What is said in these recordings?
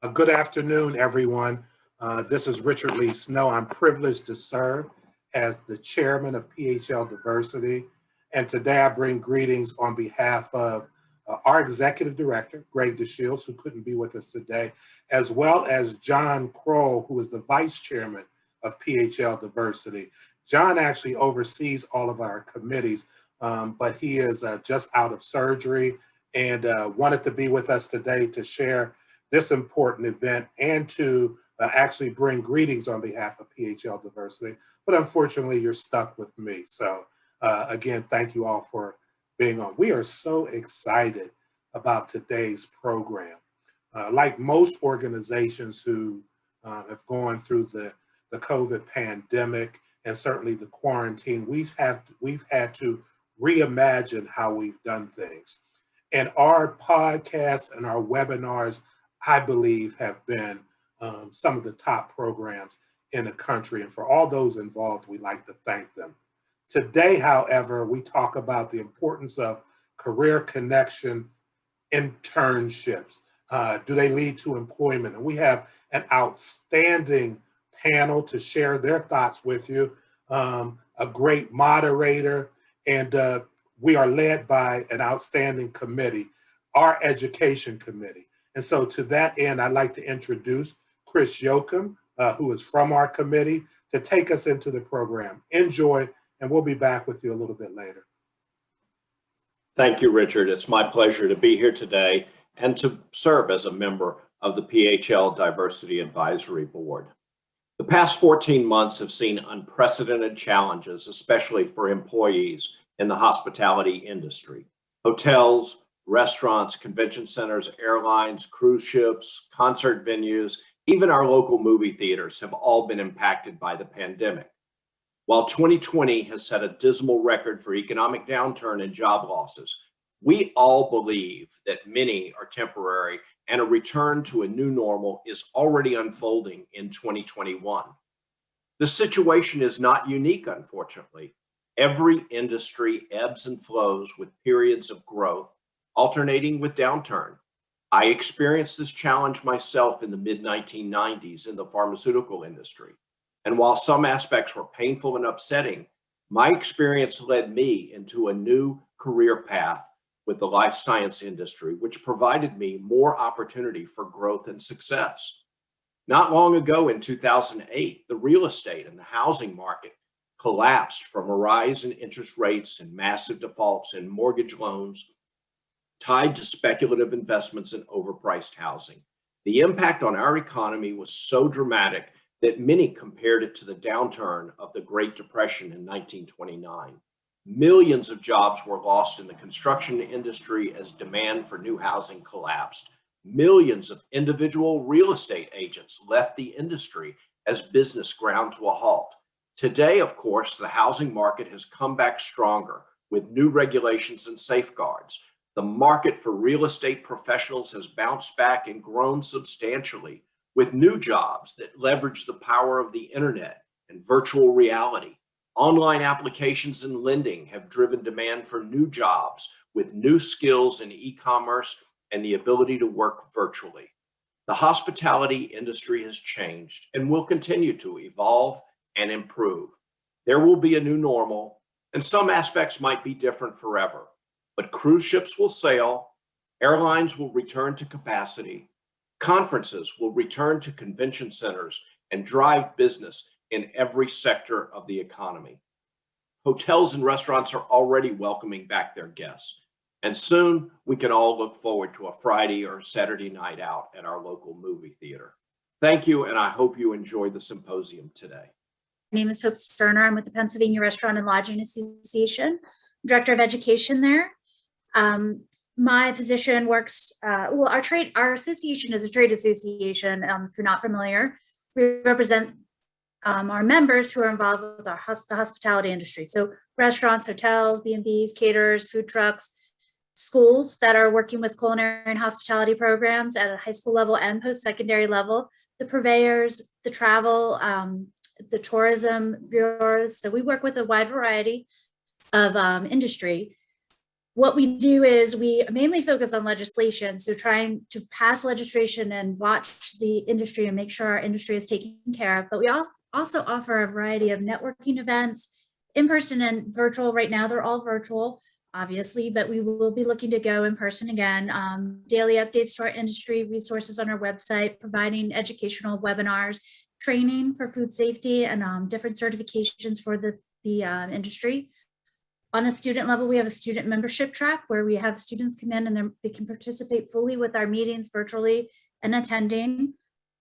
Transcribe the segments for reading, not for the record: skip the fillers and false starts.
Good afternoon, everyone. This is Richard Lee Snow. I'm privileged to serve as the chairman of PHL Diversity. And today I bring greetings on behalf of our executive director, Greg DeShields, who couldn't be with us today, as well as John Kroll, who is the vice chairman of PHL Diversity. John actually oversees all of our committees, but he is just out of surgery and wanted to be with us today to share this important event and to actually bring greetings on behalf of PHL Diversity. But unfortunately, you're stuck with me. So again, thank you all for being on. We are so excited about today's program. Like most organizations who have gone through the COVID pandemic and certainly the quarantine, we've had to reimagine how we've done things. And our podcasts and our webinars, I believe, have been some of the top programs in the country. And for all those involved, we'd like to thank them. Today, however, we talk about the importance of career connection internships. Do they lead to employment? And we have an outstanding panel to share their thoughts with you, a great moderator, and we are led by an outstanding committee, our education committee. And so to that end, I'd like to introduce Chris Yoakum, who is from our committee, to take us into the program. Enjoy, and we'll be back with you a little bit later. Thank you, Richard. It's my pleasure to be here today and to serve as a member of the PHL Diversity Advisory Board. The past 14 months have seen unprecedented challenges, especially for employees in the hospitality industry. Hotels, restaurants, convention centers, airlines, cruise ships, concert venues, even our local movie theaters have all been impacted by the pandemic. While 2020 has set a dismal record for economic downturn and job losses, we all believe that many are temporary and a return to a new normal is already unfolding in 2021. The situation is not unique, unfortunately. Every industry ebbs and flows with periods of growth, alternating with downturn. I experienced this challenge myself in the mid-1990s in the pharmaceutical industry. And while some aspects were painful and upsetting, my experience led me into a new career path with the life science industry, which provided me more opportunity for growth and success. Not long ago in 2008, the real estate and the housing market collapsed from a rise in interest rates and massive defaults in mortgage loans tied to speculative investments in overpriced housing. The impact on our economy was so dramatic that many compared it to the downturn of the Great Depression in 1929. Millions of jobs were lost in the construction industry as demand for new housing collapsed. Millions of individual real estate agents left the industry as business ground to a halt. Today, of course, the housing market has come back stronger with new regulations and safeguards. The market for real estate professionals has bounced back and grown substantially with new jobs that leverage the power of the internet and virtual reality. Online applications and lending have driven demand for new jobs with new skills in e-commerce and the ability to work virtually. The hospitality industry has changed and will continue to evolve and improve. There will be a new normal, and some aspects might be different forever, but cruise ships will sail, airlines will return to capacity, conferences will return to convention centers and drive business in every sector of the economy. Hotels and restaurants are already welcoming back their guests, and soon we can all look forward to a Friday or Saturday night out at our local movie theater. Thank you, and I hope you enjoyed the symposium today. My name is Hope Sterner. I'm with the Pennsylvania Restaurant and Lodging Association, Director of Education there. My position works, our association is a trade association. If you're not familiar, we represent our members who are involved with the hospitality industry. So restaurants, hotels, B&Bs, caterers, food trucks, schools that are working with culinary and hospitality programs at a high school level and post-secondary level, the purveyors, the travel, the tourism bureaus. So we work with a wide variety of industry. what we do is we mainly focus on legislation. So trying to pass legislation and watch the industry and make sure our industry is taken care of. But we also offer a variety of networking events, in-person and virtual. Right now, they're all virtual, obviously, but we will be looking to go in person again. Daily updates to our industry, resources on our website, providing educational webinars, training for food safety, and different certifications for the industry. On a student level, we have a student membership track where we have students come in and they can participate fully with our meetings virtually and attending.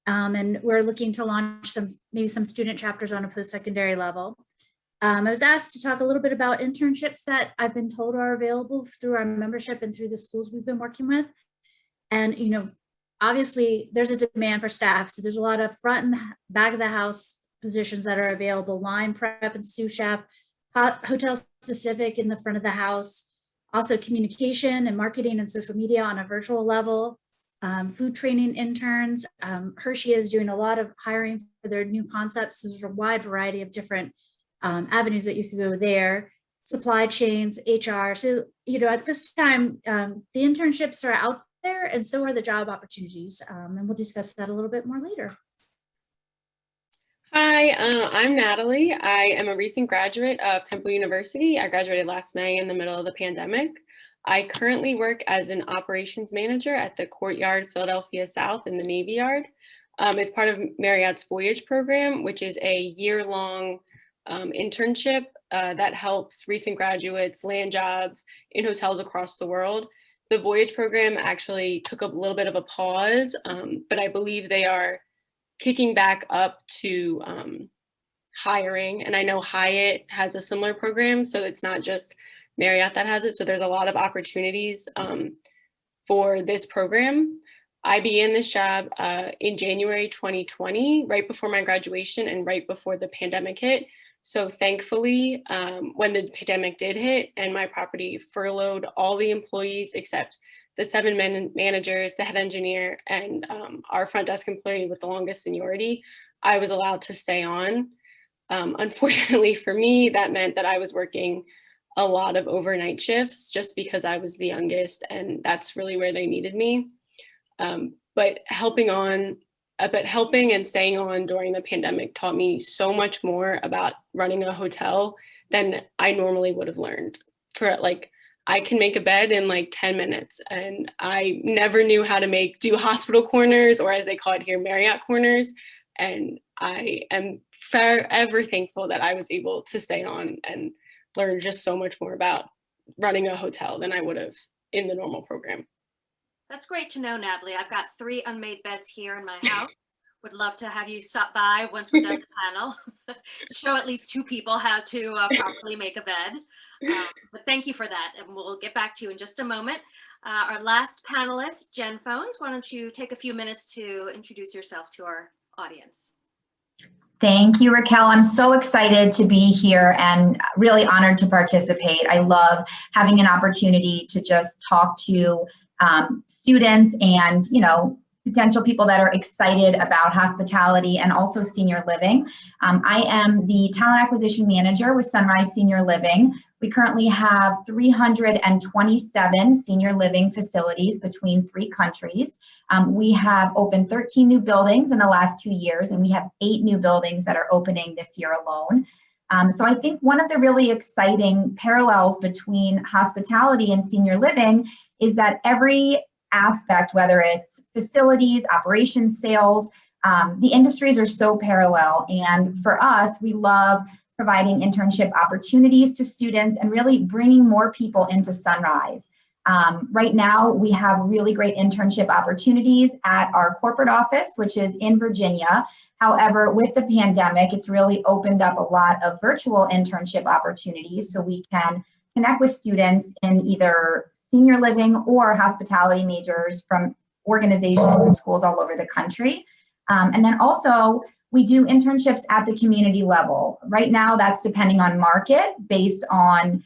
And we're looking to launch maybe some student chapters on a post-secondary level. I was asked to talk a little bit about internships that I've been told are available through our membership and through the schools we've been working with. And, obviously there's a demand for staff. So there's a lot of front and back of the house positions that are available, line prep and sous chef, hotel specific in the front of the house, also communication and marketing and social media on a virtual level, food training interns. Hershey is doing a lot of hiring for their new concepts. So there's a wide variety of different avenues that you could go there, supply chains, HR. So, at this time, the internships are out there and so are the job opportunities. And we'll discuss that a little bit more later. Hi, I'm Natalie. I am a recent graduate of Temple University. I graduated last May in the middle of the pandemic. I currently work as an operations manager at the Courtyard Philadelphia South in the Navy Yard. It's part of Marriott's Voyage program, which is a year-long internship that helps recent graduates land jobs in hotels across the world. The Voyage program actually took a little bit of a pause, but I believe they are kicking back up to hiring. And I know Hyatt has a similar program, so it's not just Marriott that has it. So there's a lot of opportunities for this program. I began this job in January 2020, right before my graduation and right before the pandemic hit. So thankfully, when the pandemic did hit and my property furloughed all the employees except the 7 managers, the head engineer, and our front desk employee with the longest seniority, I was allowed to stay on. Unfortunately for me, that meant that I was working a lot of overnight shifts just because I was the youngest, and that's really where they needed me. But helping and staying on during the pandemic taught me so much more about running a hotel than I normally would have learned. I can make a bed in 10 minutes, and I never knew how to do hospital corners, or as they call it here, Marriott corners. And I am forever thankful that I was able to stay on and learn just so much more about running a hotel than I would have in the normal program. That's great to know, Natalie. I've got 3 unmade beds here in my house. Would love to have you stop by once we're done the panel to show at least 2 people how to properly make a bed. But thank you for that, and we'll get back to you in just a moment. Our last panelist, Jen Phones, why don't you take a few minutes to introduce yourself to our audience? Thank you, Raquel. I'm so excited to be here and really honored to participate. I love having an opportunity to just talk to students and, potential people that are excited about hospitality and also senior living. I am the talent acquisition manager with Sunrise Senior Living. We currently have 327 senior living facilities between 3 countries. We have opened 13 new buildings in the last 2 years, and we have 8 new buildings that are opening this year alone. So I think one of the really exciting parallels between hospitality and senior living is that every aspect, whether it's facilities, operations, sales, the industries are so parallel. And for us, we love providing internship opportunities to students and really bringing more people into Sunrise. Right now, we have really great internship opportunities at our corporate office, which is in Virginia. However, with the pandemic, it's really opened up a lot of virtual internship opportunities so we can connect with students in either senior living or hospitality majors from organizations and schools all over the country. And then also, we do internships at the community level. Right now, that's depending on market based on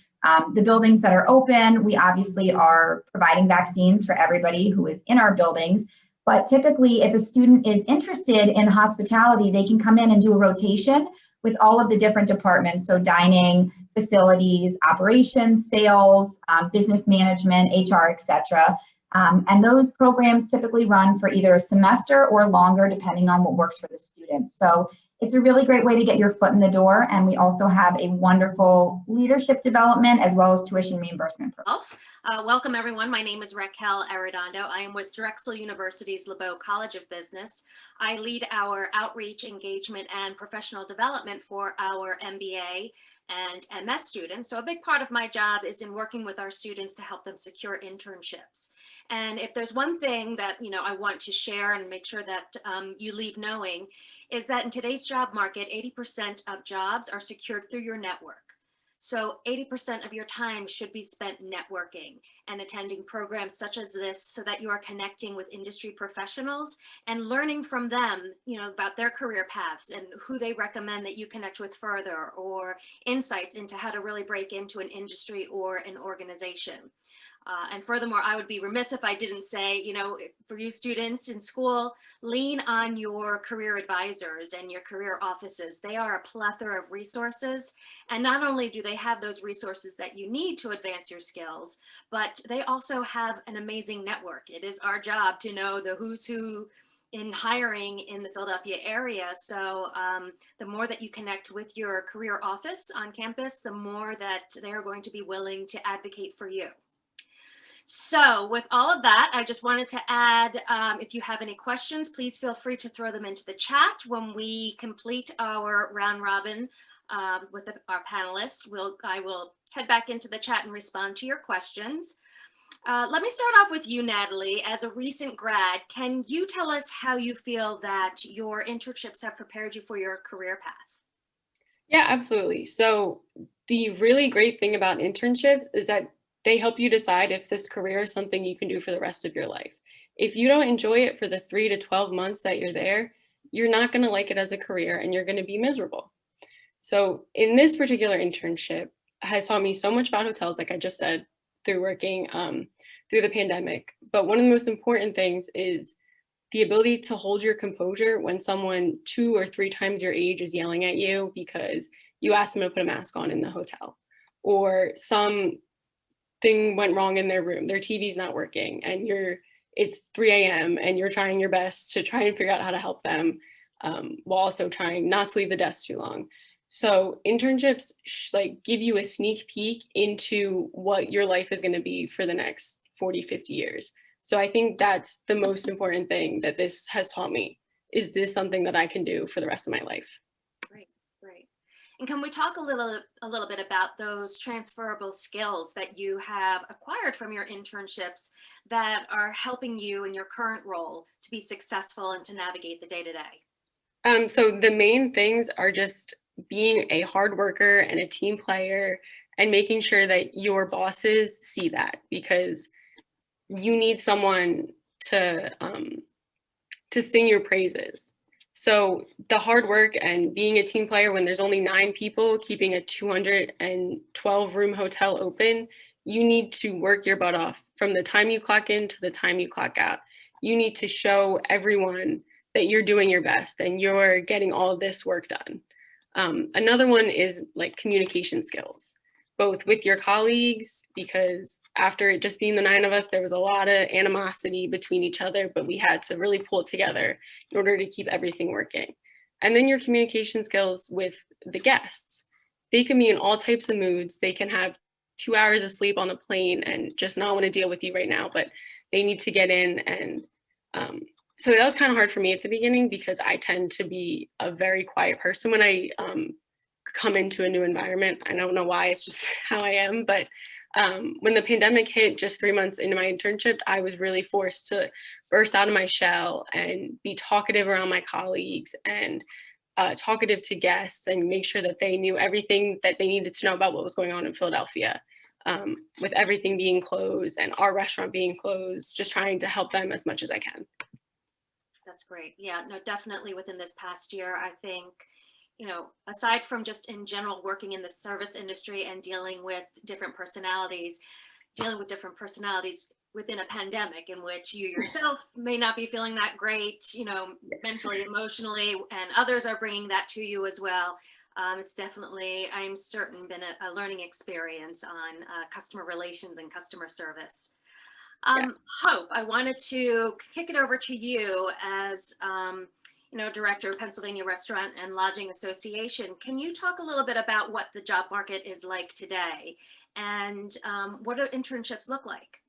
the buildings that are open. We obviously are providing vaccines for everybody who is in our buildings. But typically, if a student is interested in hospitality, they can come in and do a rotation with all of the different departments. So dining, facilities, operations, sales, business management, HR, etc. And those programs typically run for either a semester or longer, depending on what works for the student. So it's a really great way to get your foot in the door. And we also have a wonderful leadership development as well as tuition reimbursement program. Welcome, everyone. My name is Raquel Arredondo. I am with Drexel University's LeBeau College of Business. I lead our outreach, engagement, and professional development for our MBA and MS students. So a big part of my job is in working with our students to help them secure internships. And if there's one thing that I want to share and make sure that you leave knowing, is that in today's job market, 80% of jobs are secured through your network. So 80% of your time should be spent networking and attending programs such as this so that you are connecting with industry professionals and learning from them, about their career paths and who they recommend that you connect with further, or insights into how to really break into an industry or an organization. And furthermore, I would be remiss if I didn't say, for you students in school, lean on your career advisors and your career offices. They are a plethora of resources. And not only do they have those resources that you need to advance your skills, but they also have an amazing network. It is our job to know the who's who in hiring in the Philadelphia area. So the more that you connect with your career office on campus, the more that they are going to be willing to advocate for you. So with all of that, I just wanted to add, if you have any questions, please feel free to throw them into the chat. When we complete our round robin with our panelists, I will head back into the chat and respond to your questions. Let me start off with you, Natalie. As a recent grad, can you tell us how you feel that your internships have prepared you for your career path? Yeah, absolutely. So the really great thing about internships is that they help you decide if this career is something you can do for the rest of your life. If you don't enjoy it for the 3 to 12 months that you're there, you're not going to like it as a career and you're going to be miserable. So in this particular internship has taught me so much about hotels, like I just said, through working through the pandemic. But one of the most important things is the ability to hold your composure when someone 2 or 3 times your age is yelling at you because you asked them to put a mask on in the hotel, or something went wrong in their room, their TV's not working, and it's 3 a.m. and you're trying your best to try and figure out how to help them while also trying not to leave the desk too long. So internships give you a sneak peek into what your life is going to be for the next 40, 50 years. So I think that's the most important thing that this has taught me. Is this something that I can do for the rest of my life? Great. And can we talk a little bit about those transferable skills that you have acquired from your internships that are helping you in your current role to be successful and to navigate the day-to-day? So the main things are just being a hard worker and a team player and making sure that your bosses see that, because you need someone to sing your praises. So the hard work and being a team player when there's only 9 people keeping a 212 room hotel open, you need to work your butt off from the time you clock in to the time you clock out. You need to show everyone that you're doing your best and you're getting all this work done. Another one is communication skills, both with your colleagues, because after it just being the 9 of us, there was a lot of animosity between each other, but we had to really pull it together in order to keep everything working. And then your communication skills with the guests. They can be in all types of moods. They can have 2 hours of sleep on the plane and just not want to deal with you right now, but they need to get in. And so that was kind of hard for me at the beginning, because I tend to be a very quiet person when I come into a new environment. I don't know why, it's just how I am. But when the pandemic hit just 3 months into my internship, I was really forced to burst out of my shell and be talkative around my colleagues and talkative to guests and make sure that they knew everything that they needed to know about what was going on in Philadelphia, with everything being closed and our restaurant being closed, just trying to help them as much as I can. That's great. Yeah, no, definitely within this past year, I think, aside from just in general working in the service industry and dealing with different personalities within a pandemic in which you yourself may not be feeling that great, mentally, emotionally, and others are bringing that to you as well. It's definitely, I'm certain, been a learning experience on customer relations and customer service. Hope, I wanted to kick it over to you as Director of Pennsylvania Restaurant and Lodging Association. Can you talk a little bit about what the job market is like today, and what do internships look like?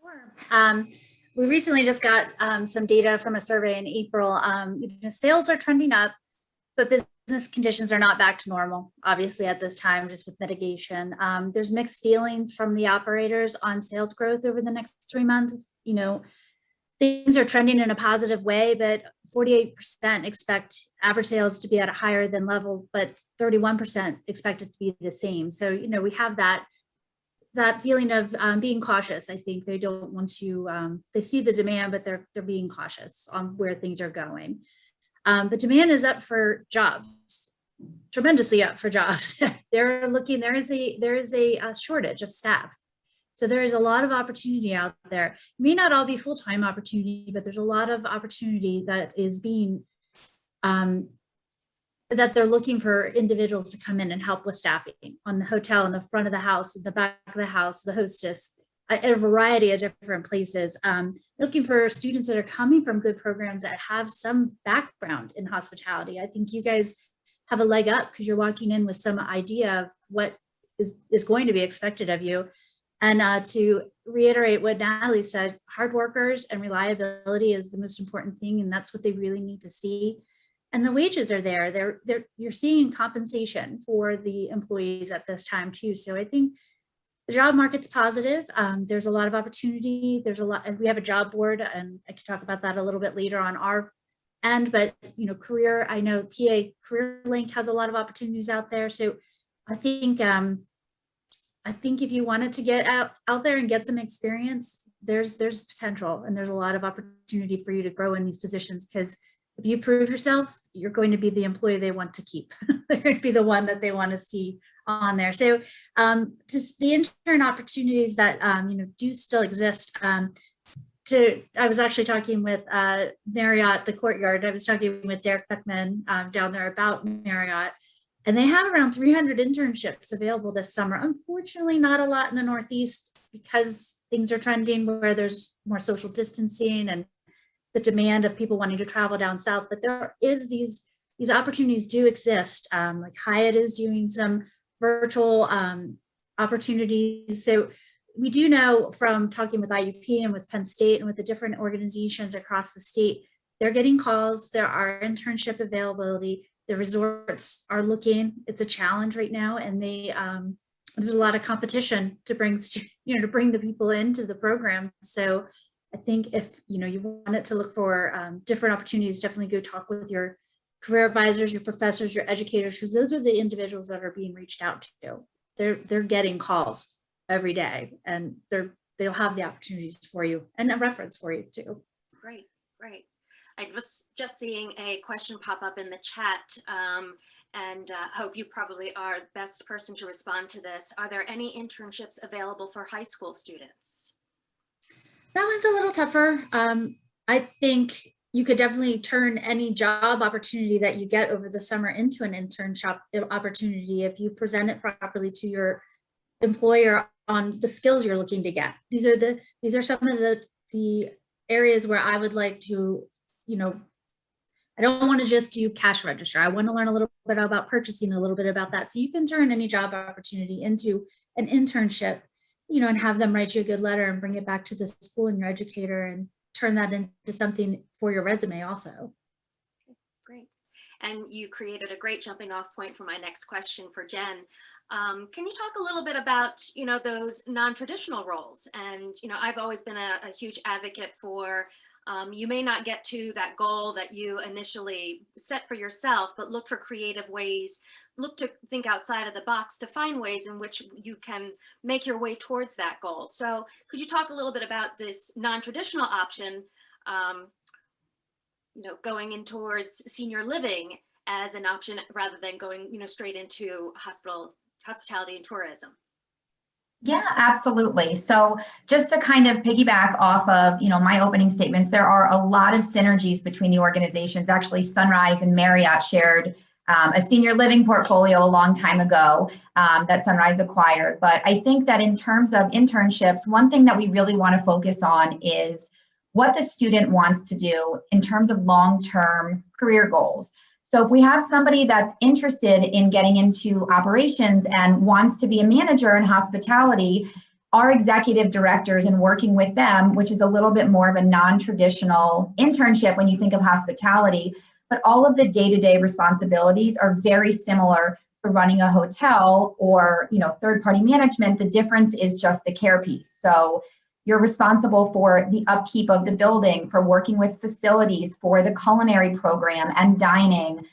Sure. We recently just got some data from a survey in April. Sales are trending up, but business conditions are not back to normal, obviously, at this time, just with mitigation. There's mixed feelings from the operators on sales growth over the next 3 months. Things are trending in a positive way, but 48% expect average sales to be at a higher than level, but 31% expect it to be the same. So, we have that feeling of being cautious. I think they don't want to, they see the demand, but they're being cautious on where things are going. But demand is up for jobs, tremendously up for jobs. There is a shortage of staff. So there is a lot of opportunity out there. It may not all be full-time opportunity, but there's a lot of opportunity that is being, that they're looking for individuals to come in and help with staffing on the hotel, in the front of the house, in the back of the house, the hostess, at a variety of different places. Looking for students that are coming from good programs that have some background in hospitality. I think you guys have a leg up because you're walking in with some idea of what is going to be expected of you. And to reiterate what Natalie said, hard workers and reliability is the most important thing, and that's what they really need to see. And the wages are there. You're seeing compensation for the employees at this time too. So I think the job market's positive. There's a lot of opportunity. We have a job board, and I could talk about that a little bit later on our end. But I know PA Career Link has a lot of opportunities out there. So I think if you wanted to get out there and get some experience, there's potential, and there's a lot of opportunity for you to grow in these positions, because if you prove yourself, you're going to be the employee they want to keep. They're going to be the one that they want to see on there. So just the intern opportunities that do still exist. I was actually talking with Marriott, the Courtyard. I was talking with Derek Beckman down there about Marriott. And they have around 300 internships available this summer. Unfortunately, not a lot in the Northeast, because things are trending where there's more social distancing and the demand of people wanting to travel down south. But there is these opportunities do exist. Like Hyatt is doing some virtual opportunities. So we do know from talking with IUP and with Penn State and with the different organizations across the state, they're getting calls. There are internship availability. The resorts are looking. It's a challenge right now, and there's a lot of competition to bring the people into the program. So I think if you wanted to look for different opportunities, definitely go talk with your career advisors, your professors, your educators, because those are the individuals that are being reached out to. They're getting calls every day, and they'll have the opportunities for you and a reference for you too. Great. I was just seeing a question pop up in the chat, and Hope, you probably are the best person to respond to this. Are there any internships available for high school students? That one's a little tougher. I think you could definitely turn any job opportunity that you get over the summer into an internship opportunity if you present it properly to your employer on the skills you're looking to get. These are some of the areas where I would like to, I don't want to just do cash register. I want to learn a little bit about purchasing, a little bit about that. So you can turn any job opportunity into an internship, and have them write you a good letter and bring it back to the school and your educator and turn that into something for your resume also. Okay, great. And you created a great jumping off point for my next question for Jen. Can you talk a little bit about, those non-traditional roles? And, I've always been a huge advocate for, you may not get to that goal that you initially set for yourself, but look for creative ways, look to think outside of the box to find ways in which you can make your way towards that goal. So could you talk a little bit about this non-traditional option, going in towards senior living as an option rather than going, straight into hospitality and tourism? Yeah, absolutely. So just to kind of piggyback off of, my opening statements, there are a lot of synergies between the organizations. Actually, Sunrise and Marriott shared a senior living portfolio a long time ago that Sunrise acquired. But I think that in terms of internships, one thing that we really want to focus on is what the student wants to do in terms of long-term career goals. So if we have somebody that's interested in getting into operations and wants to be a manager in hospitality, our executive directors and working with them, which is a little bit more of a non-traditional internship when you think of hospitality, but all of the day-to-day responsibilities are very similar to running a hotel or, third-party management. The difference is just the care piece. So you're responsible for the upkeep of the building, for working with facilities, for the culinary program and dining.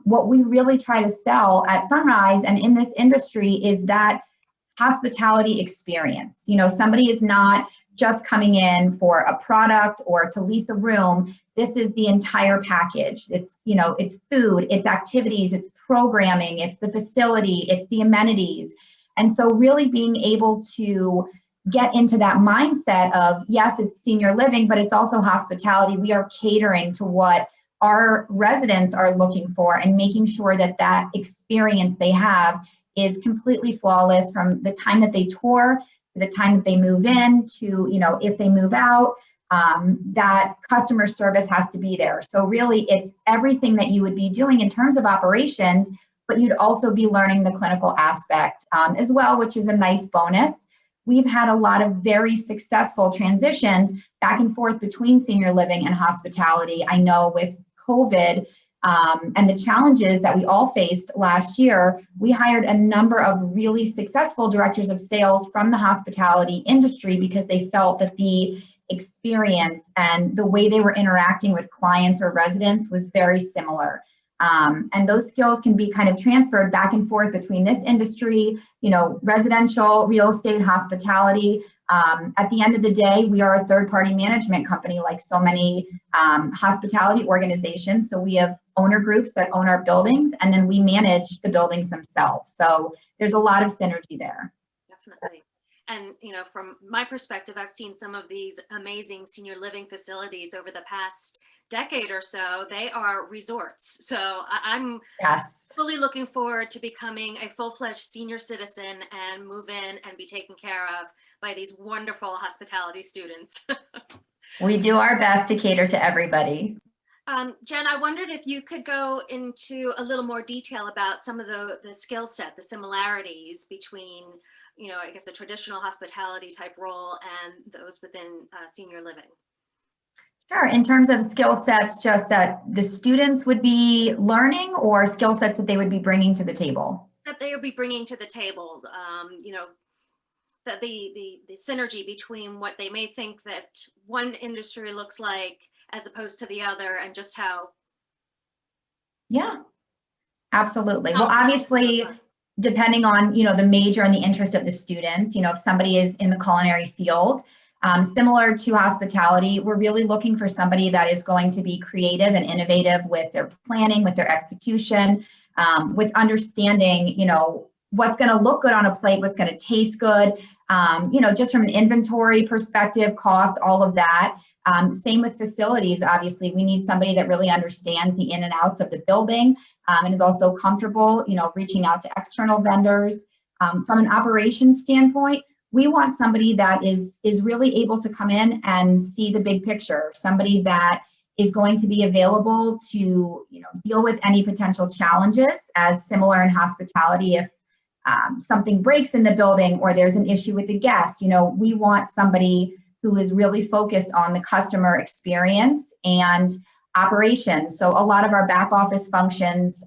What we really try to sell at Sunrise and in this industry is that hospitality experience. Somebody is not just coming in for a product or to lease a room. This is the entire package. It's food, it's activities, it's programming, it's the facility, it's the amenities. And so really being able to get into that mindset of, yes, it's senior living, but it's also hospitality. We are catering to what our residents are looking for and making sure that that experience they have is completely flawless from the time that they tour to the time that they move in to, if they move out, that customer service has to be there. So really it's everything that you would be doing in terms of operations, but you'd also be learning the clinical aspect as well, which is a nice bonus. We've had a lot of very successful transitions back and forth between senior living and hospitality. I know with COVID and the challenges that we all faced last year, we hired a number of really successful directors of sales from the hospitality industry because they felt that the experience and the way they were interacting with clients or residents was very similar. And those skills can be kind of transferred back and forth between this industry, residential, real estate, hospitality. At the end of the day, we are a third-party management company like so many hospitality organizations. So we have owner groups that own our buildings, and then we manage the buildings themselves. So there's a lot of synergy there. Definitely. And, from my perspective, I've seen some of these amazing senior living facilities over the past decade or so. They are resorts. So I'm fully looking forward to becoming a full-fledged senior citizen and move in and be taken care of by these wonderful hospitality students. We do our best to cater to everybody. Jen, I wondered if you could go into a little more detail about some of the skill set, the similarities between, I guess a traditional hospitality type role and those within senior living. Sure. In terms of skill sets, just that the students would be learning or skill sets that they would be bringing to the table? That they would be bringing to the table, that the synergy between what they may think that one industry looks like as opposed to the other and just how. Yeah, absolutely. Well, obviously, depending on, the major and the interest of the students, if somebody is in the culinary field, similar to hospitality, we're really looking for somebody that is going to be creative and innovative with their planning, with their execution, with understanding, what's going to look good on a plate, what's going to taste good, just from an inventory perspective, cost, all of that. Same with facilities. Obviously, we need somebody that really understands the in and outs of the building and is also comfortable, reaching out to external vendors. From an operations standpoint, we want somebody that is really able to come in and see the big picture, somebody that is going to be available to deal with any potential challenges, as similar in hospitality. If something breaks in the building or there's an issue with the guest, we want somebody who is really focused on the customer experience and operations. So a lot of our back office functions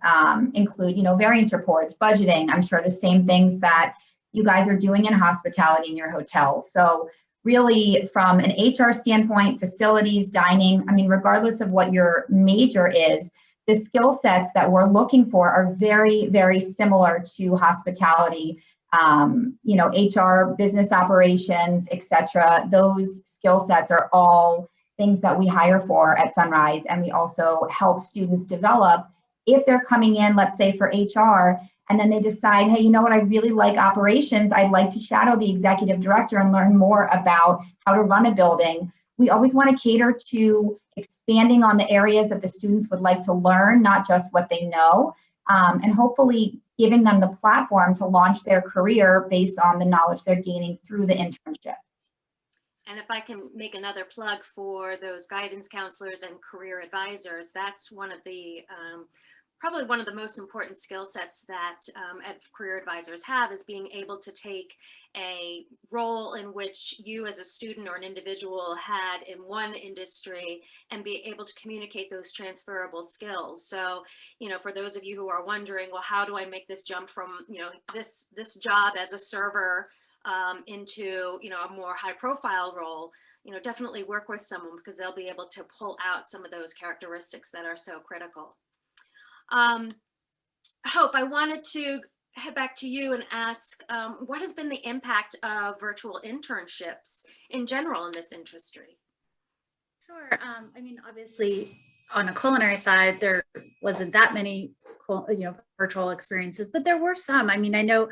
include, variance reports, budgeting. I'm sure the same things that you guys are doing in hospitality in your hotels. So really from an HR standpoint, facilities, dining, regardless of what your major is, the skill sets that we're looking for are very, very similar to hospitality. HR, business operations, etc. Those skill sets are all things that we hire for at Sunrise, and we also help students develop if they're coming in, let's say for HR, and then they decide, hey, I really like operations. I'd like to shadow the executive director and learn more about how to run a building. We always want to cater to expanding on the areas that the students would like to learn, not just what they know. and hopefully giving them the platform to launch their career based on the knowledge they're gaining through the internship. And if I can make another plug for those guidance counselors and career advisors, that's one of the probably one of the most important skill sets that career advisors have, is being able to take a role in which you as a student or an individual had in one industry and be able to communicate those transferable skills. So, you know, for those of you who are wondering, well, how do I make this jump from, you know, this job as a server into, you know, a more high profile role, you know, definitely work with someone, because they'll be able to pull out some of those characteristics that are so critical. Hope, I wanted to head back to you and ask, what has been the impact of virtual internships in general in this industry? Sure. I mean, obviously, on a culinary side, there wasn't that many, virtual experiences, but there were some. I mean, I know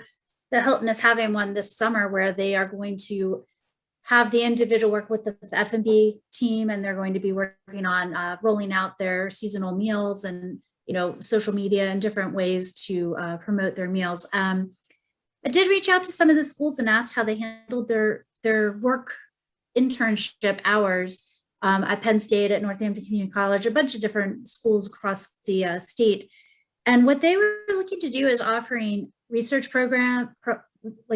the Hilton is having one this summer where they are going to have the individual work with the F&B team, and they're going to be working on rolling out their seasonal meals and, you know, social media and different ways to promote their meals. I did reach out to some of the schools and asked how they handled their work internship hours at Penn State, at Northampton Community College, a bunch of different schools across the state. And what they were looking to do is offering research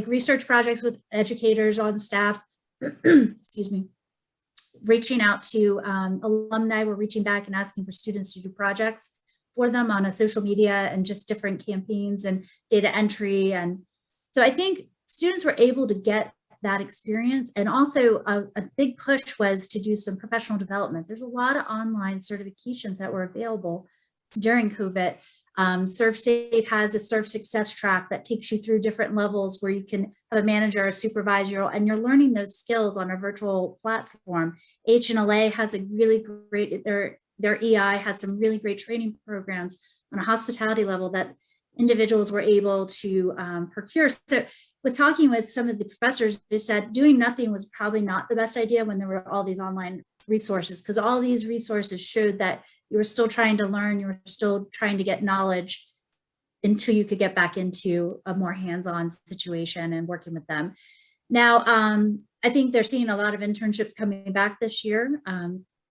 research projects with educators on staff, excuse me, reaching out to alumni. Were reaching back and asking for students to do projects for them on a social media and just different campaigns and data entry. And so I think students were able to get that experience. And also a big push was to do some professional development. There's a lot of online certifications that were available during COVID. ServSafe has a Serve Success track that takes you through different levels where you can have a manager, a supervisor, and you're learning those skills on a virtual platform. H&LA has a really great, their EI has some really great training programs on a hospitality level that individuals were able to procure. So with talking with some of the professors, they said doing nothing was probably not the best idea when there were all these online resources, because all these resources showed that you were still trying to learn, you were still trying to get knowledge until you could get back into a more hands-on situation and working with them. Now, I think they're seeing a lot of internships coming back this year,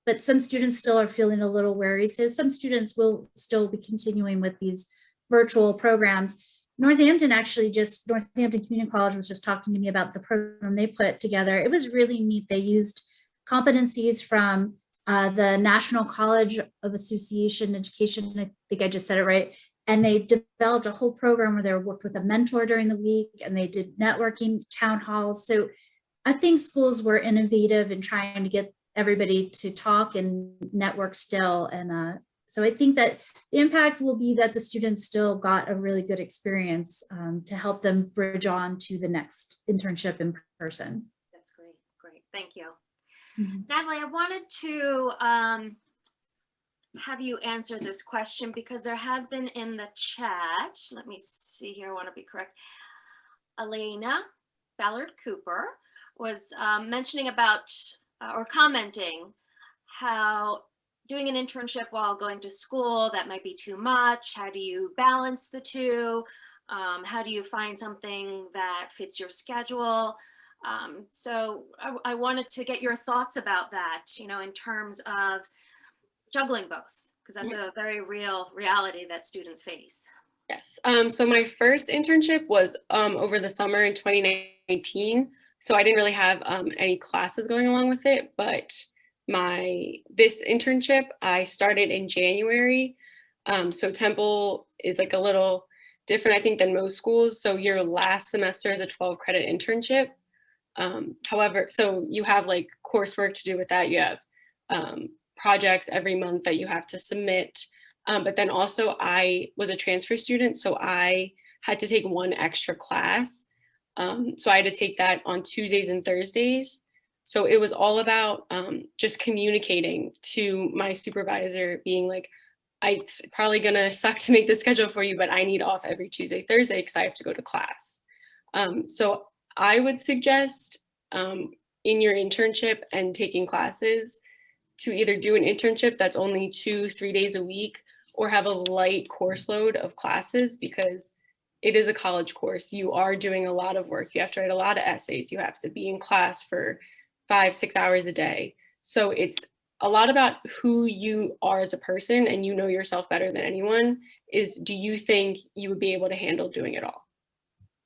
but some students still are feeling a little wary. So some students will still be continuing with these virtual programs. Northampton Community College was just talking to me about the program they put together. It was really neat. They used competencies from the National College of Association Education. I think I just said it right. And they developed a whole program where they worked with a mentor during the week, and they did networking town halls. So I think schools were innovative in trying to get everybody to talk and network still. And so I think that the impact will be that the students still got a really good experience to help them bridge on to the next internship in person. That's great. Great. Thank you. Mm-hmm. Natalie, I wanted to have you answer this question, because there has been in the chat, let me see here, I want to be correct. Elena Ballard Cooper was mentioning about or commenting how doing an internship while going to school, that might be too much. How do you balance the two? How do you find something that fits your schedule? So I wanted to get your thoughts about that, you know, in terms of juggling both, because that's a very real reality that students face. Yes. So my first internship was over the summer in 2019. So I didn't really have any classes going along with it, but this internship I started in January. So Temple is like a little different, I think, than most schools. So your last semester is a 12-credit internship. However, so you have like coursework to do with that. You have projects every month that you have to submit. But then also I was a transfer student, so I had to take one extra class. So I had to take that on Tuesdays and Thursdays. So it was all about just communicating to my supervisor, being like, it's probably gonna suck to make the schedule for you, but I need off every Tuesday, Thursday, because I have to go to class. So I would suggest in your internship and taking classes to either do an internship that's only 2-3 days a week, or have a light course load of classes because it is a college course. You are doing a lot of work. You have to write a lot of essays. You have to be in class for 5-6 hours a day. So it's a lot about who you are as a person, and you know yourself better than anyone. Is, do you think you would be able to handle doing it all?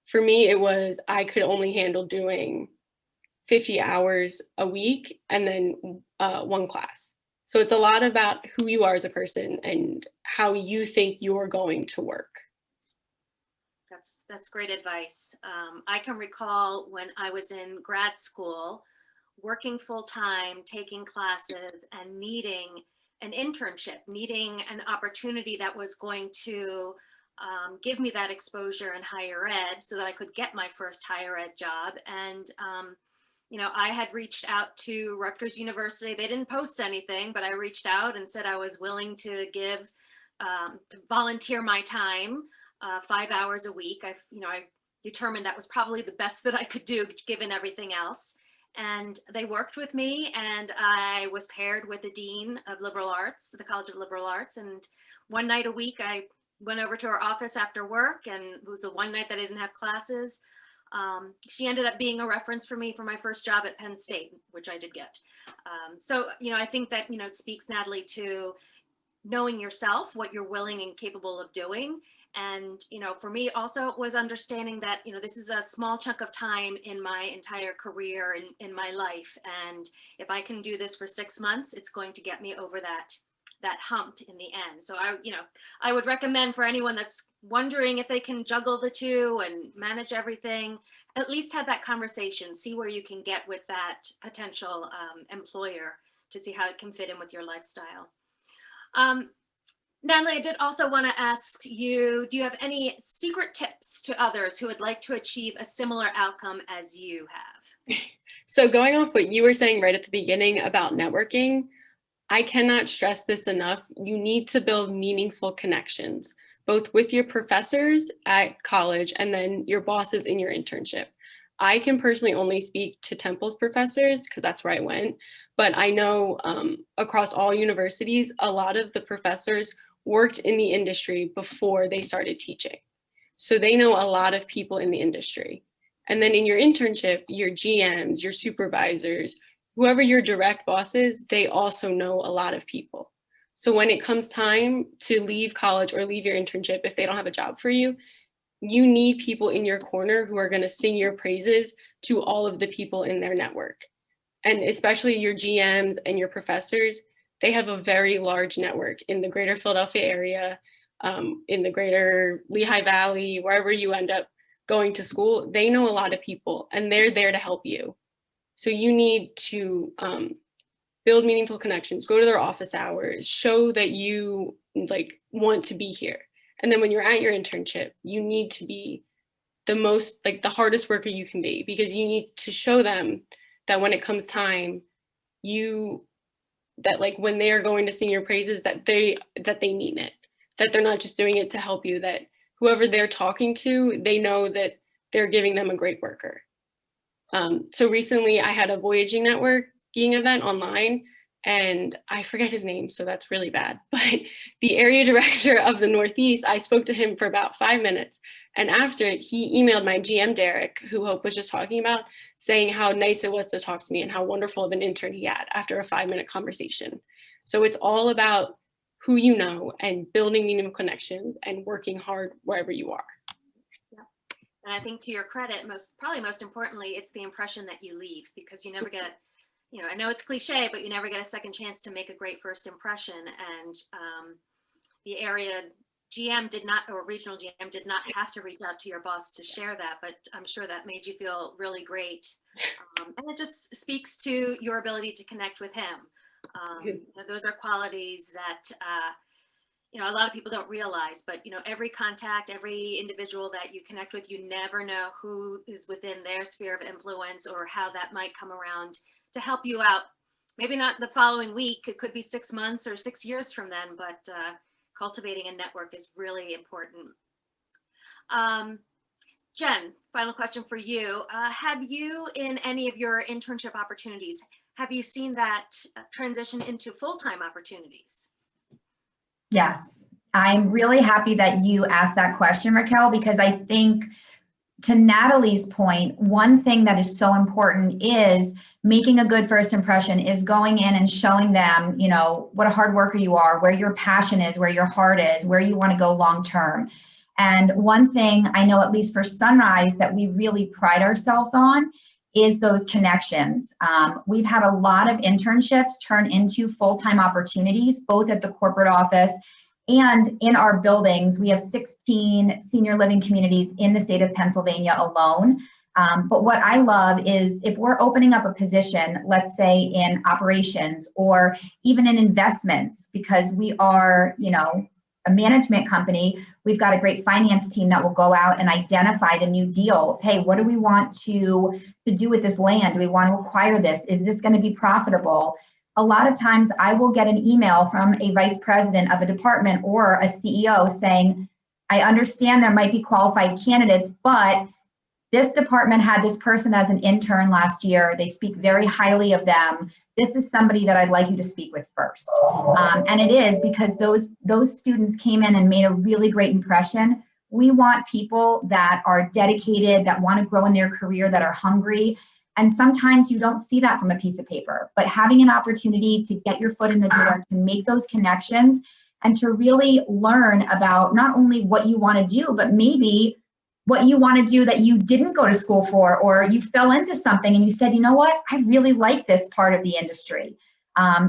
For me, it was, I could only handle doing 50 hours a week and then one class. So it's a lot about who you are as a person and how you think you're going to work. That's great advice. I can recall when I was in grad school, working full time, taking classes, and needing an internship, needing an opportunity that was going to give me that exposure in higher ed so that I could get my first higher ed job. And you know, I had reached out to Rutgers University. They didn't post anything, but I reached out and said I was willing to give, to volunteer my time, 5 hours a week. I determined that was probably the best that I could do given everything else. And they worked with me, and I was paired with the Dean of Liberal Arts, the College of Liberal Arts. And one night a week, I went over to her office after work, and it was the one night that I didn't have classes. She ended up being a reference for me for my first job at Penn State, which I did get. So, you know, I think that, you know, it speaks, Natalie, to knowing yourself, what you're willing and capable of doing. And, you know, for me also was understanding that, you know, this is a small chunk of time in my entire career and in my life. And if I can do this for 6 months, it's going to get me over that hump in the end. So I would recommend for anyone that's wondering if they can juggle the two and manage everything, at least have that conversation, see where you can get with that potential employer to see how it can fit in with your lifestyle. Natalie, I did also want to ask you, do you have any secret tips to others who would like to achieve a similar outcome as you have? So going off what you were saying right at the beginning about networking, I cannot stress this enough. You need to build meaningful connections, both with your professors at college and then your bosses in your internship. I can personally only speak to Temple's professors because that's where I went, but I know across all universities, a lot of the professors worked in the industry before they started teaching. So they know a lot of people in the industry. And then in your internship, your GMs, your supervisors, whoever your direct boss is, they also know a lot of people. So when it comes time to leave college or leave your internship, if they don't have a job for you, you need people in your corner who are going to sing your praises to all of the people in their network. And especially your GMs and your professors, they have a very large network in the greater Philadelphia area, in the greater Lehigh Valley, wherever you end up going to school. They know a lot of people and they're there to help you. So you need to build meaningful connections, go to their office hours, show that you want to be here. And then when you're at your internship, you need to be the hardest worker you can be, because you need to show them that when it comes time, when they are going to sing your praises, that they mean it, that they're not just doing it to help you, that whoever they're talking to, they know that they're giving them a great worker. So recently I had a voyaging networking event online, and I forget his name, so that's really bad. But the area director of the Northeast, I spoke to him for about 5 minutes. And after, he emailed my GM, Derek, who Hope was just talking about, saying how nice it was to talk to me and how wonderful of an intern he had after a 5-minute conversation. So it's all about who you know and building meaningful connections and working hard wherever you are. And I think to your credit, probably most importantly, it's the impression that you leave, because you never get, you know, I know it's cliche, but you never get a second chance to make a great first impression. And the area GM did not, or regional GM did not have to reach out to your boss to share that, but I'm sure that made you feel really great. And it just speaks to your ability to connect with him. Those are qualities that, you know, a lot of people don't realize, but, you know, every contact, every individual that you connect with, you never know who is within their sphere of influence or how that might come around to help you out. Maybe not the following week, it could be 6 months or 6 years from then, but cultivating a network is really important. Jen, final question for you. Have you, in any of your internship opportunities, have you seen that transition into full-time opportunities? Yes, I'm really happy that you asked that question, Raquel, because I think to Natalie's point, one thing that is so important is making a good first impression, is going in and showing them, you know, what a hard worker you are, where your passion is, where your heart is, where you want to go long term. And one thing I know, at least for Sunrise, that we really pride ourselves on is those connections. We've had a lot of internships turn into full-time opportunities, both at the corporate office and in our buildings. We have 16 senior living communities in the state of Pennsylvania alone. But what I love is if we're opening up a position, let's say in operations or even in investments, because we are, you know, a management company, we've got a great finance team that will go out and identify the new deals. Hey, what do we want to do with this land? Do we want to acquire this? Is this going to be profitable? A lot of times I will get an email from a vice president of a department or a CEO saying, I understand there might be qualified candidates, but this department had this person as an intern last year. They speak very highly of them. This is somebody that I'd like you to speak with first. And it is because those students came in and made a really great impression. We want people that are dedicated, that want to grow in their career, that are hungry. And sometimes you don't see that from a piece of paper, but having an opportunity to get your foot in the door, to make those connections, and to really learn about not only what you want to do, but maybe what you want to do that you didn't go to school for, or you fell into something and you said, you know what, I really like this part of the industry.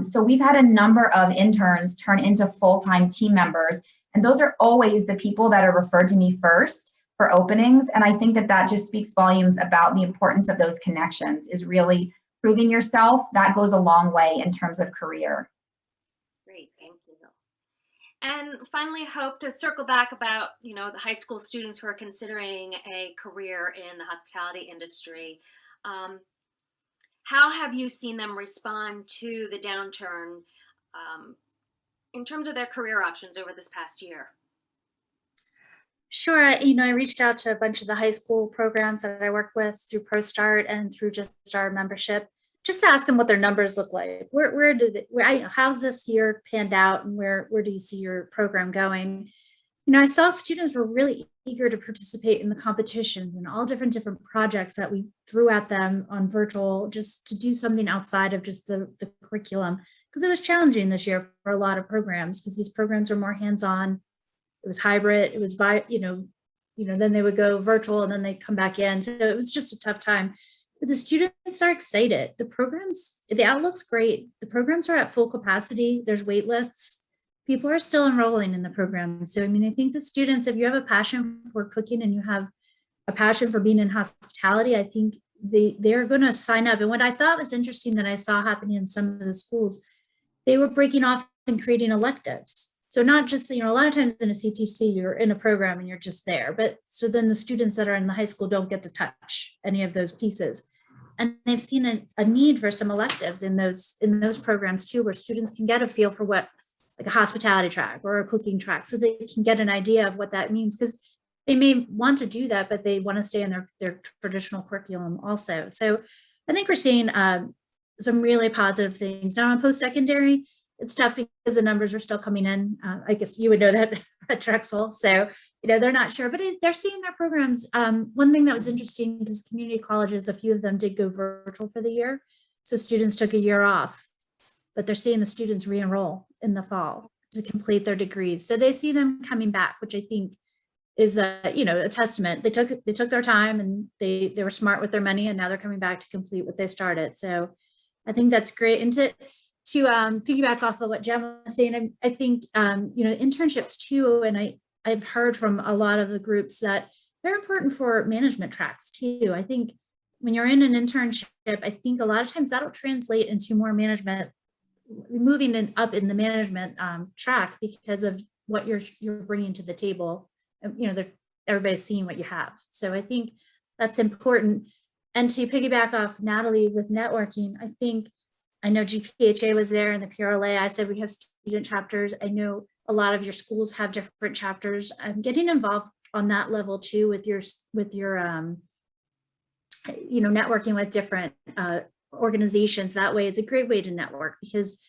So we've had a number of interns turn into full-time team members, and those are always the people that are referred to me first for openings. And I think that that just speaks volumes about the importance of those connections, is really proving yourself. That goes a long way in terms of career. Great, thank you. And finally, hope to circle back about, you know, the high school students who are considering a career in the hospitality industry. How have you seen them respond to the downturn in terms of their career options over this past year? Sure. I reached out to a bunch of the high school programs that I work with through ProStart and through just our membership, just to ask them what their numbers look like. How's this year panned out, and where do you see your program going? I saw students were really eager to participate in the competitions and all different projects that we threw at them on virtual, just to do something outside of just the curriculum, because it was challenging this year for a lot of programs, because these programs are more hands-on. It was hybrid. It was then they would go virtual and then they come back in. So it was just a tough time. But the students are excited. The outlook's great. The programs are at full capacity. There's wait lists. People are still enrolling in the program. So, I think the students, if you have a passion for cooking and you have a passion for being in hospitality, I think they're going to sign up. And what I thought was interesting that I saw happening in some of the schools, they were breaking off and creating electives. So not just, a lot of times in a CTC, you're in a program and you're just there. But so then the students that are in the high school don't get to touch any of those pieces. And they've seen a need for some electives in those programs too, where students can get a feel for what, like a hospitality track or a cooking track, so they can get an idea of what that means, because they may want to do that, but they want to stay in their traditional curriculum also. So I think we're seeing some really positive things. Now on post-secondary, it's tough because the numbers are still coming in. I guess you would know that at Drexel. So, they're not sure, but they're seeing their programs. One thing that was interesting, because community colleges, a few of them did go virtual for the year. So students took a year off, but they're seeing the students re-enroll in the fall to complete their degrees. So they see them coming back, which I think is a testament. They took their time and they were smart with their money, and now they're coming back to complete what they started. So I think that's great. And to piggyback off of what Jen was saying, I think internships too, and I've heard from a lot of the groups that they're important for management tracks too. I think when you're in an internship, I think a lot of times that'll translate into more management, moving up in the management track, because of what you're bringing to the table. Everybody's seeing what you have. So I think that's important. And to piggyback off Natalie with networking, I know GPHA was there and the PRLA. I said we have student chapters. I know a lot of your schools have different chapters. I'm getting involved on that level too with your networking with different organizations. That way, it's a great way to network, because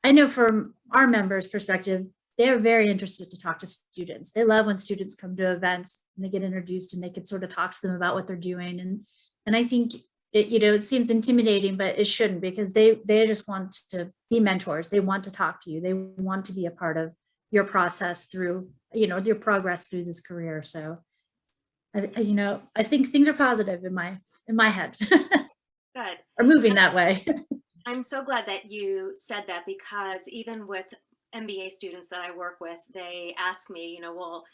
I know from our members' perspective, they're very interested to talk to students. They love when students come to events and they get introduced and they can sort of talk to them about what they're doing. And I think it, it seems intimidating, but it shouldn't, because they just want to be mentors. They want to talk to you. They want to be a part of your process through, your progress through this career. So, I think things are positive in my head. Good. Are moving that way. I'm so glad that you said that, because even with MBA students that I work with, they ask me, well,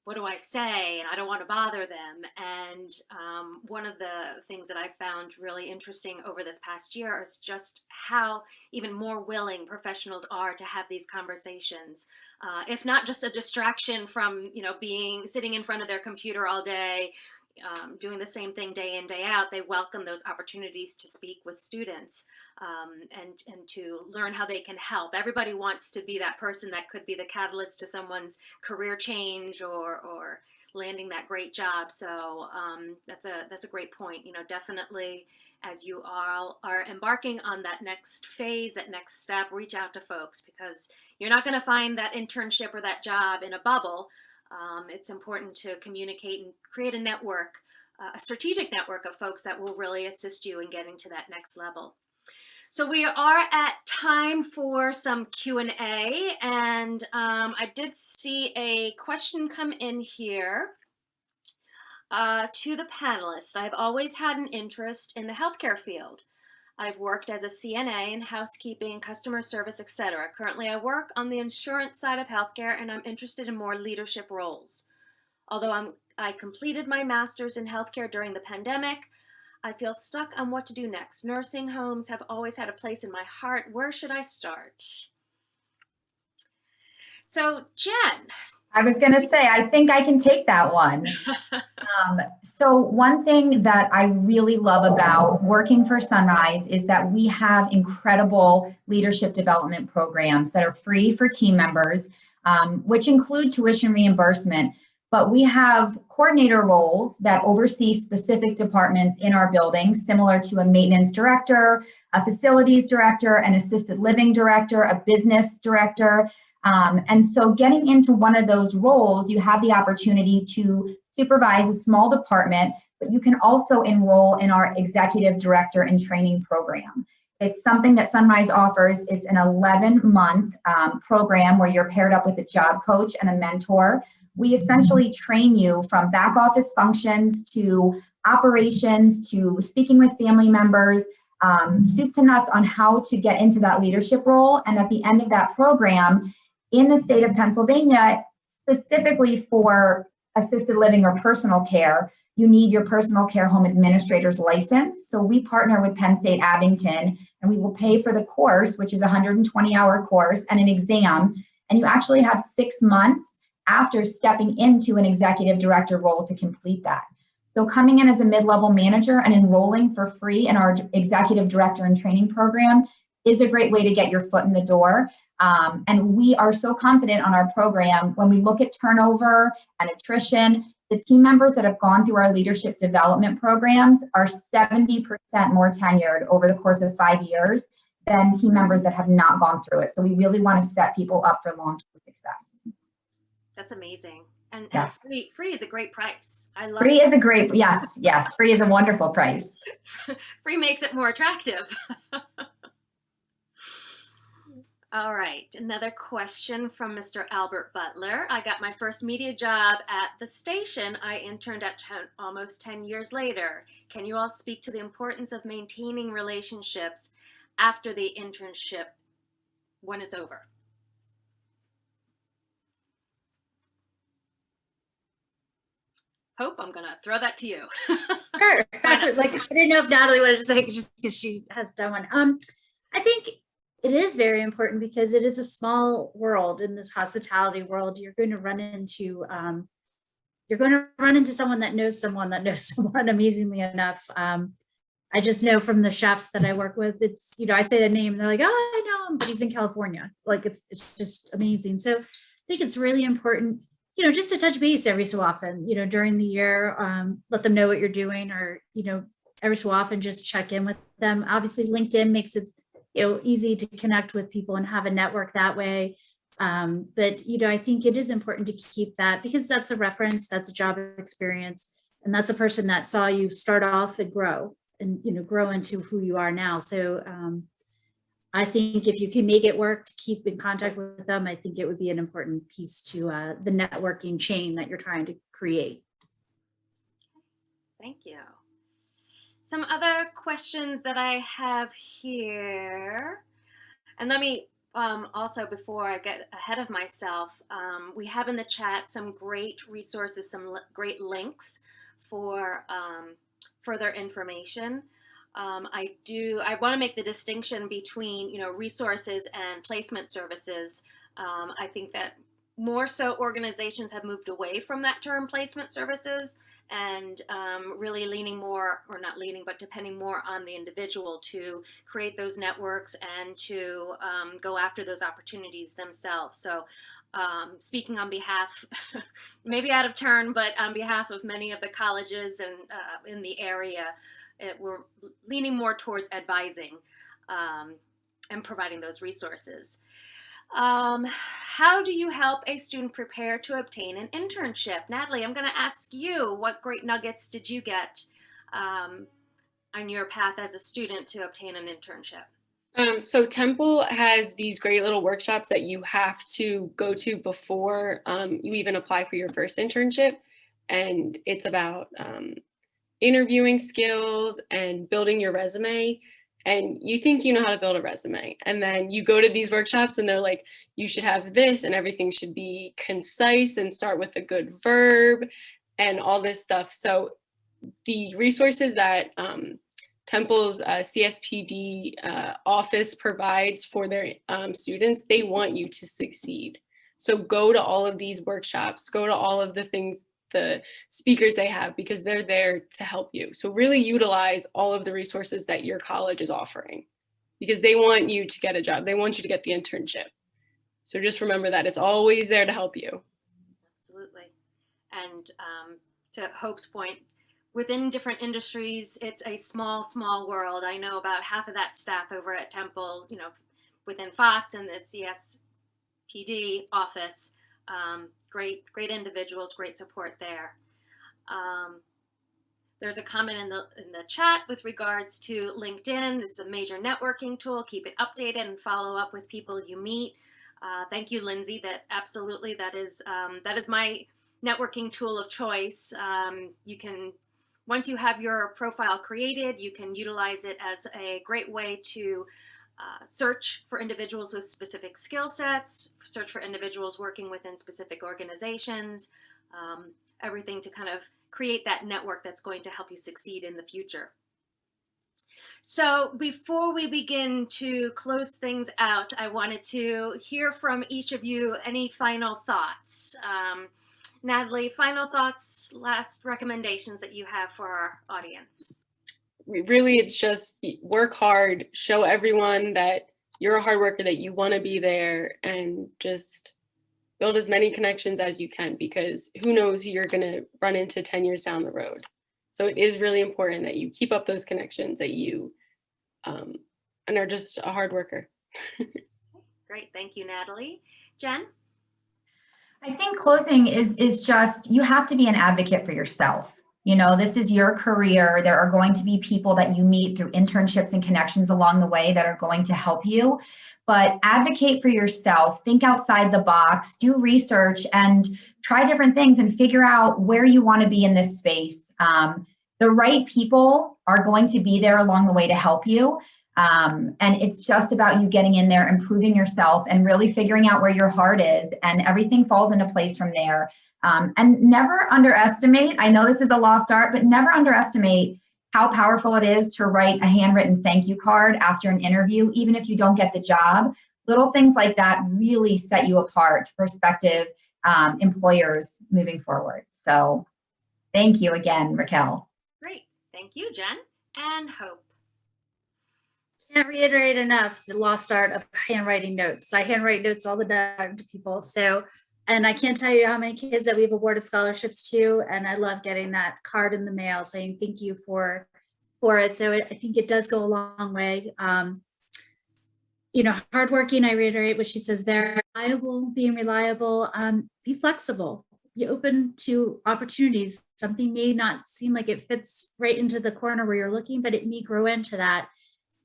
what do I say? And I don't want to bother them. And one of the things that I found really interesting over this past year is just how even more willing professionals are to have these conversations. If not just a distraction from, sitting in front of their computer all day, doing the same thing day in, day out, they welcome those opportunities to speak with students and to learn how they can help. Everybody wants to be that person that could be the catalyst to someone's career change or landing that great job. So that's a great point. Definitely, as you all are embarking on that next phase, that next step, reach out to folks, because you're not going to find that internship or that job in a bubble. It's important to communicate and create a network, a strategic network of folks that will really assist you in getting to that next level. So we are at time for some Q&A, and I did see a question come in here to the panelists. I've always had an interest in the healthcare field. I've worked as a CNA in housekeeping, customer service, etc. Currently, I work on the insurance side of healthcare, and I'm interested in more leadership roles. Although I completed my master's in healthcare during the pandemic, I feel stuck on what to do next. Nursing homes have always had a place in my heart. Where should I start? So, Jen. I was going to say, I think I can take that one. So one thing that I really love about working for Sunrise is that we have incredible leadership development programs that are free for team members, which include tuition reimbursement. But we have coordinator roles that oversee specific departments in our building, similar to a maintenance director, a facilities director, an assisted living director, a business director. And so getting into one of those roles, you have the opportunity to supervise a small department, but you can also enroll in our executive director and training program. It's something that Sunrise offers. It's an 11-month program where you're paired up with a job coach and a mentor. We essentially train you from back office functions to operations to speaking with family members, soup to nuts on how to get into that leadership role. And at the end of that program, in the state of Pennsylvania, specifically for assisted living or personal care, you need your personal care home administrator's license. So we partner with Penn State Abington, and we will pay for the course, which is a 120-hour course and an exam. And you actually have 6 months after stepping into an executive director role to complete that. So coming in as a mid-level manager and enrolling for free in our executive director and training program is a great way to get your foot in the door. And we are so confident on our program. When we look at turnover and attrition, the team members that have gone through our leadership development programs are 70% more tenured over the course of 5 years than team members that have not gone through it. So we really want to set people up for long-term success. That's amazing. And Yes. free is a great price. I love Free is a great, yes, free is a wonderful price. Free makes it more attractive. All right, another question from Mr. Albert Butler. I got my first media job at the station I interned at almost 10 years later. Can you all speak to the importance of maintaining relationships after the internship when it's over? Hope, I'm gonna throw that to you. Sure. I was like, I didn't know if Natalie wanted to say it just because she has done one. I think it is very important because it is a small world. In this hospitality world, you're going to run into someone that knows someone amazingly enough. I just know from the chefs that I work with, it's, I say the name and they're like, oh, I know him, but he's in California. Like it's just amazing. So I think it's really important, just to touch base every so often, during the year, let them know what you're doing, or, every so often just check in with them. Obviously LinkedIn makes it, easy to connect with people and have a network that way. But, I think it is important to keep that because that's a reference, that's a job experience, and that's a person that saw you start off and grow and, grow into who you are now. So I think if you can make it work to keep in contact with them, I think it would be an important piece to the networking chain that you're trying to create. Thank you. Some other questions that I have here, and let me also, before I get ahead of myself, we have in the chat some great resources, some great links for further information. I want to make the distinction between, resources and placement services. I think that more so organizations have moved away from that term placement services and really leaning more, or not leaning, but depending more on the individual to create those networks and to go after those opportunities themselves. So speaking on behalf, maybe out of turn, but on behalf of many of the colleges and in the area, we're leaning more towards advising and providing those resources. How do you help a student prepare to obtain an internship? Natalie, I'm going to ask you, what great nuggets did you get on your path as a student to obtain an internship? So Temple has these great little workshops that you have to go to before you even apply for your first internship. And it's about interviewing skills and building your resume. And you think you know how to build a resume. And then you go to these workshops and they're like, you should have this and everything should be concise and start with a good verb and all this stuff. So the resources that Temple's CSPD office provides for their students, they want you to succeed. So go to all of these workshops, go to all of the things, the speakers they have, because they're there to help you. So really utilize all of the resources that your college is offering because they want you to get a job. They want you to get the internship. So just remember that it's always there to help you. Absolutely. And to Hope's point, within different industries, it's a small, small world. I know about half of that staff over at Temple, within Fox and the CSPD office. Great individuals, great support there. There's a comment in the chat with regards to LinkedIn. It's a major networking tool. Keep it updated and follow up with people you meet. Thank you, Lindsay. That is my networking tool of choice. You can, once you have your profile created, you can utilize it as a great way to search for individuals with specific skill sets, search for individuals working within specific organizations, everything to kind of create that network that's going to help you succeed in the future. So before we begin to close things out, I wanted to hear from each of you any final thoughts. Natalie, final thoughts, last recommendations that you have for our audience. Really, it's just work hard, show everyone that you're a hard worker, that you want to be there, and just build as many connections as you can, because who knows who you're going to run into 10 years down the road. So it is really important that you keep up those connections, that you and are just a hard worker. Great. Thank you, Natalie. Jen? I think closing is just, you have to be an advocate for yourself. This is your career. There are going to be people that you meet through internships and connections along the way that are going to help you. But advocate for yourself, think outside the box, do research and try different things and figure out where you want to be in this space. The right people are going to be there along the way to help you. And it's just about you getting in there, improving yourself, and really figuring out where your heart is, and everything falls into place from there. And never underestimate, I know this is a lost art, but never underestimate how powerful it is to write a handwritten thank you card after an interview, even if you don't get the job. Little things like that really set you apart to prospective employers moving forward. So thank you again, Raquel. Great. Thank you, Jen. And Hope. Can't reiterate enough the lost art of handwriting notes. I handwrite notes all the time to people. And I can't tell you how many kids that we've awarded scholarships to, and I love getting that card in the mail saying thank you for it. So I think it does go a long way. Hardworking, I reiterate what she says there. being reliable, be flexible, be open to opportunities. Something may not seem like it fits right into the corner where you're looking, but it may grow into that.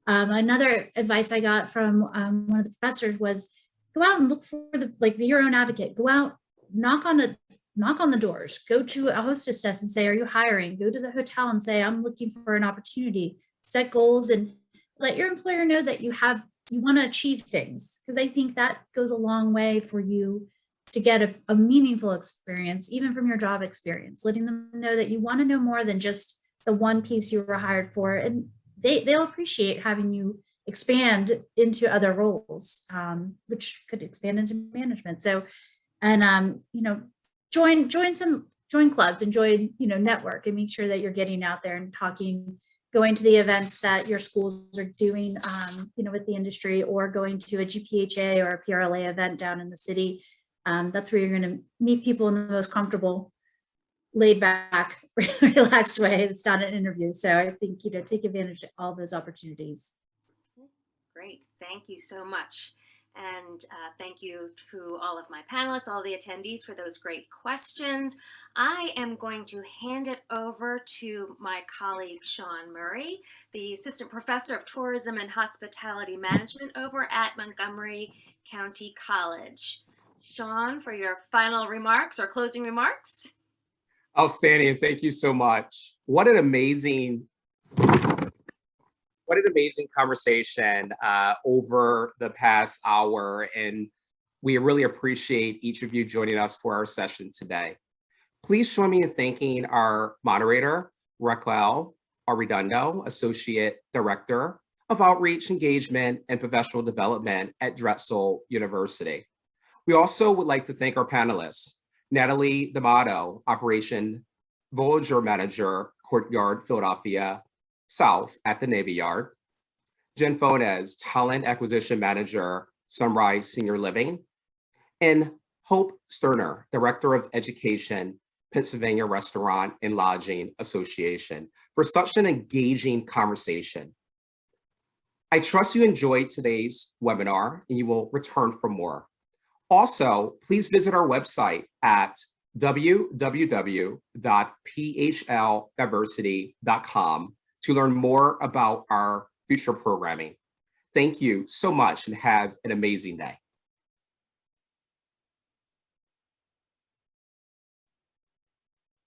Another advice I got from one of the professors was go out and look for be your own advocate. Go out, knock on the doors, go to a hostess desk and say, are you hiring? Go to the hotel and say, I'm looking for an opportunity. Set goals and let your employer know that you want to achieve things, because I think that goes a long way for you to get a meaningful experience, even from your job experience, letting them know that you want to know more than just the one piece you were hired for. And they'll appreciate having you expand into other roles, which could expand into management. So, and join clubs and join network, and make sure that you're getting out there and talking, going to the events that your schools are doing, with the industry, or going to a GPHA or a PRLA event down in the city. That's where you're going to meet people in the most comfortable, laid back, relaxed way. It's not an interview. So I think, take advantage of all those opportunities. Great. Thank you so much. And thank you to all of my panelists, all the attendees, for those great questions. I am going to hand it over to my colleague, Sean Murray, the Assistant Professor of Tourism and Hospitality Management over at Montgomery County College. Sean, for your final remarks or closing remarks. Outstanding. Thank you so much. What an amazing conversation over the past hour. And we really appreciate each of you joining us for our session today. Please join me in thanking our moderator, Raquel Arredondo, Associate Director of Outreach, Engagement, and Professional Development at Drexel University. We also would like to thank our panelists, Natalie D'Amato, Operation Voyager Manager, Courtyard, Philadelphia South at the Navy Yard; Jen Fonez, Talent Acquisition Manager, Sunrise Senior Living; and Hope Sterner, Director of Education, Pennsylvania Restaurant and Lodging Association, for such an engaging conversation. I trust you enjoyed today's webinar and you will return for more. Also, please visit our website at www.phldiversity.com to learn more about our future programming. Thank you so much and have an amazing day.